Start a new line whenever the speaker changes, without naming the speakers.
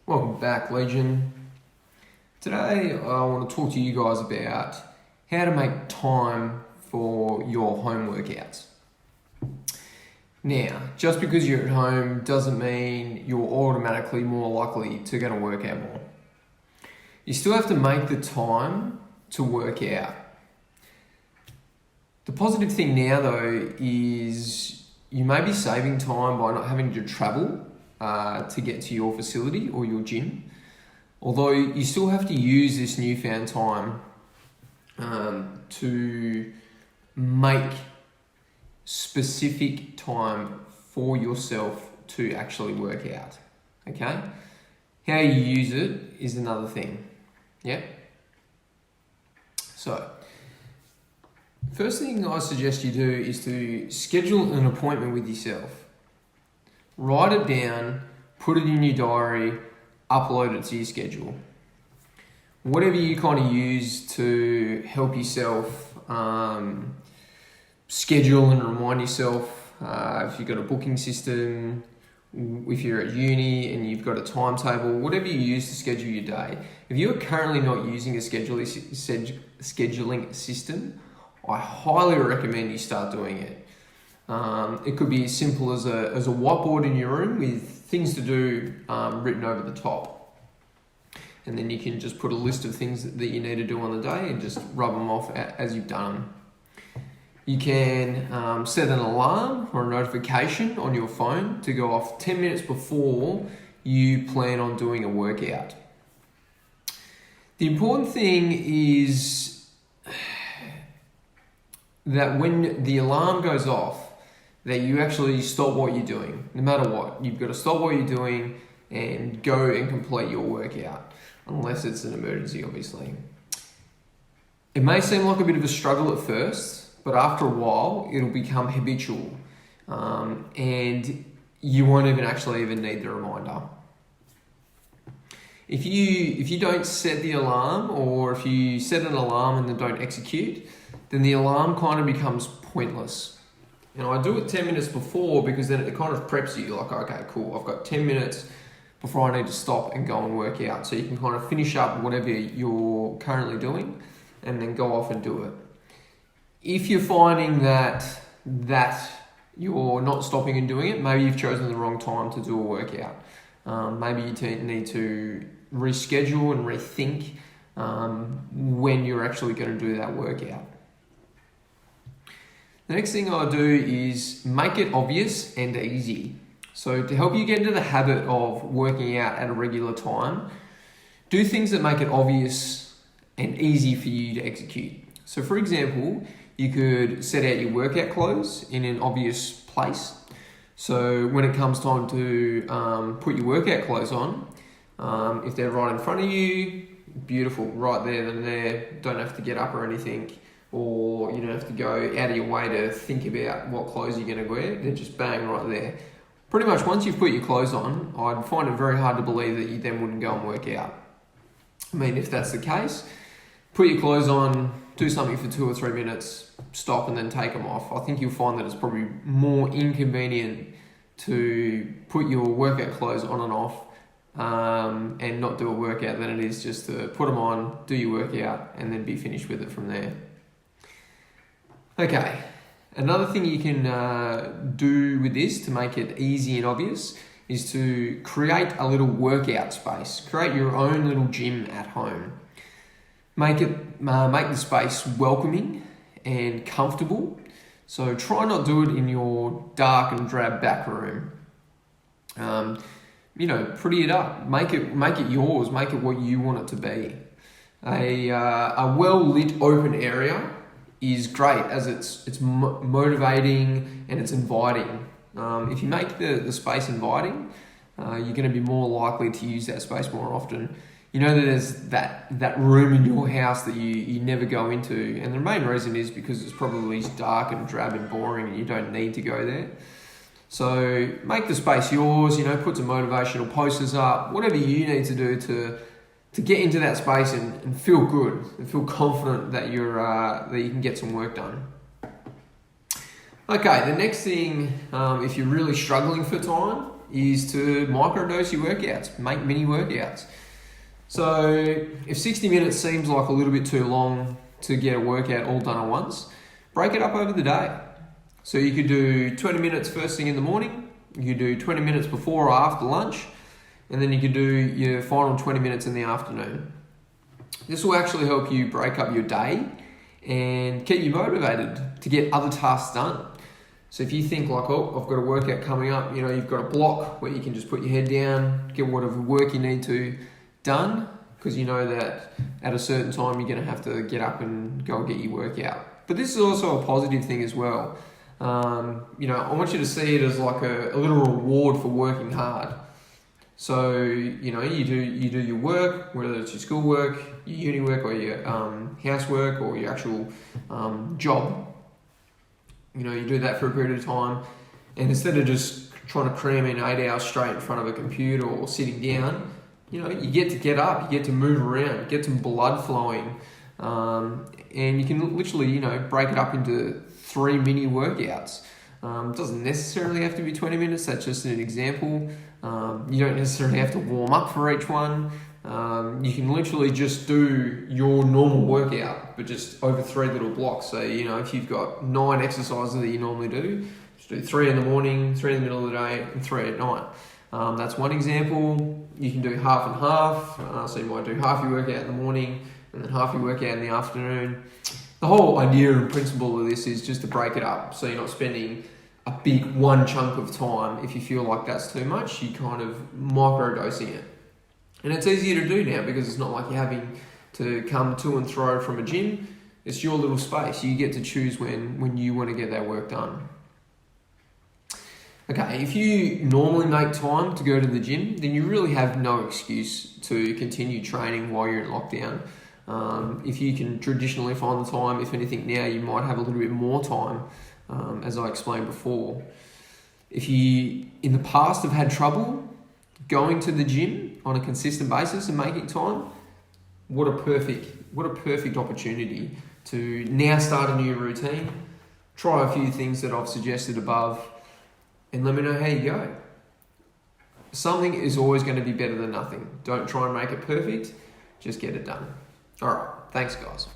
Welcome back, Legion. Today I want to talk to you guys about how to make time for your home workouts. Now, just because you're at home doesn't mean you're automatically more likely to go to work out more. You still have to make the time to work out. The positive thing now though is you may be saving time by not having to travel to get to your facility or your gym, although you still have to use this newfound time to make specific time for yourself to actually work out. Okay? How you use it is another thing. Yeah? So, first thing I suggest you do is to schedule an appointment with yourself. Write it down, put it in your diary, upload it to your schedule. Whatever you kind of use to help yourself schedule and remind yourself, if you've got a booking system, if you're at uni and you've got a timetable, whatever you use to schedule your day. If you're currently not using a scheduling system, I highly recommend you start doing it. It could be as simple as a whiteboard in your room with things to do written over the top. And then you can just put a list of things that you need to do on the day and just rub them off as you've done them. You can set an alarm or a notification on your phone to go off 10 minutes before you plan on doing a workout. The important thing is that when the alarm goes off, that you actually stop what you're doing, no matter what. You've got to stop what you're doing and go and complete your workout, unless it's an emergency, obviously. It may seem like a bit of a struggle at first, but after a while, it'll become habitual, and you won't even need the reminder. If you don't set the alarm, or if you set an alarm and then don't execute, then the alarm kind of becomes pointless. And I do it 10 minutes before because then it kind of preps you like, okay, cool, I've got 10 minutes before I need to stop and go and work out. So you can kind of finish up whatever you're currently doing and then go off and do it. If you're finding that you're not stopping and doing it, maybe you've chosen the wrong time to do a workout. Maybe you need to reschedule and rethink when you're actually going to do that workout. The next thing I do is make it obvious and easy. So to help you get into the habit of working out at a regular time, do things that make it obvious and easy for you to execute. So for example, you could set out your workout clothes in an obvious place. So when it comes time to put your workout clothes on, if they're right in front of you, beautiful, right there and there, don't have to get up or anything. Or you don't have to go out of your way to think about what clothes you're going to wear. They're just bang right there. Pretty much once you've put your clothes on, I'd find it very hard to believe that you then wouldn't go and work out. I mean, if that's the case, put your clothes on, do something for 2 or 3 minutes, stop and then take them off. I think you'll find that it's probably more inconvenient to put your workout clothes on and off and not do a workout than it is just to put them on, do your workout and then be finished with it from there. Okay, another thing you can do with this to make it easy and obvious is to create a little workout space. Create your own little gym at home. Make the space welcoming and comfortable. So try not do it in your dark and drab back room. Pretty it up. Make it yours. Make it what you want it to be. A well-lit open area is great as it's motivating and it's inviting. If you make the space inviting, you're going to be more likely to use that space more often. You know that there's that room in your house that you never go into, and the main reason is because it's probably dark and drab and boring and you don't need to go there. So make the space yours, put some motivational posters up, whatever you need to do to get into that space and feel good and feel confident that that you can get some work done. Okay, the next thing, if you're really struggling for time, is to microdose your workouts, make mini workouts. So if 60 minutes seems like a little bit too long to get a workout all done at once, break it up over the day. So you could do 20 minutes first thing in the morning, you could do 20 minutes before or after lunch, and then you could do your final 20 minutes in the afternoon. This will actually help you break up your day and keep you motivated to get other tasks done. So if you think like, oh, I've got a workout coming up, you've got a block where you can just put your head down, get whatever work you need to done, because you know that at a certain time you're going to have to get up and go and get your workout. But this is also a positive thing as well. I want you to see it as like a little reward for working hard. So, you do your work, whether it's your school work, your uni work, or your housework, or your actual job. You do that for a period of time, and instead of just trying to cram in 8 hours straight in front of a computer or sitting down, you get to get up, you get to move around, get some blood flowing, and you can literally, break it up into 3 mini workouts. It doesn't necessarily have to be 20 minutes, that's just an example. You don't necessarily have to warm up for each one. You can literally just do your normal workout, but just over 3 little blocks. So, if you've got 9 exercises that you normally do, just do 3 in the morning, 3 in the middle of the day, and 3 at night. That's one example. You can do half and half. So you might do half your workout in the morning and then half your workout in the afternoon. The whole idea and principle of this is just to break it up. So you're not spending a big one chunk of time. If you feel like that's too much, you kind of microdosing it. And it's easier to do now because it's not like you're having to come to and fro from a gym. It's your little space. You get to choose when you want to get that work done. Okay, if you normally make time to go to the gym, then you really have no excuse to continue training while you're in lockdown. If you can traditionally find the time, if anything now, you might have a little bit more time, as I explained before. If you, in the past, have had trouble going to the gym on a consistent basis and making time, what a perfect opportunity to now start a new routine, try a few things that I've suggested above, and let me know how you go. Something is always going to be better than nothing. Don't try and make it perfect, just get it done. All right, thanks guys.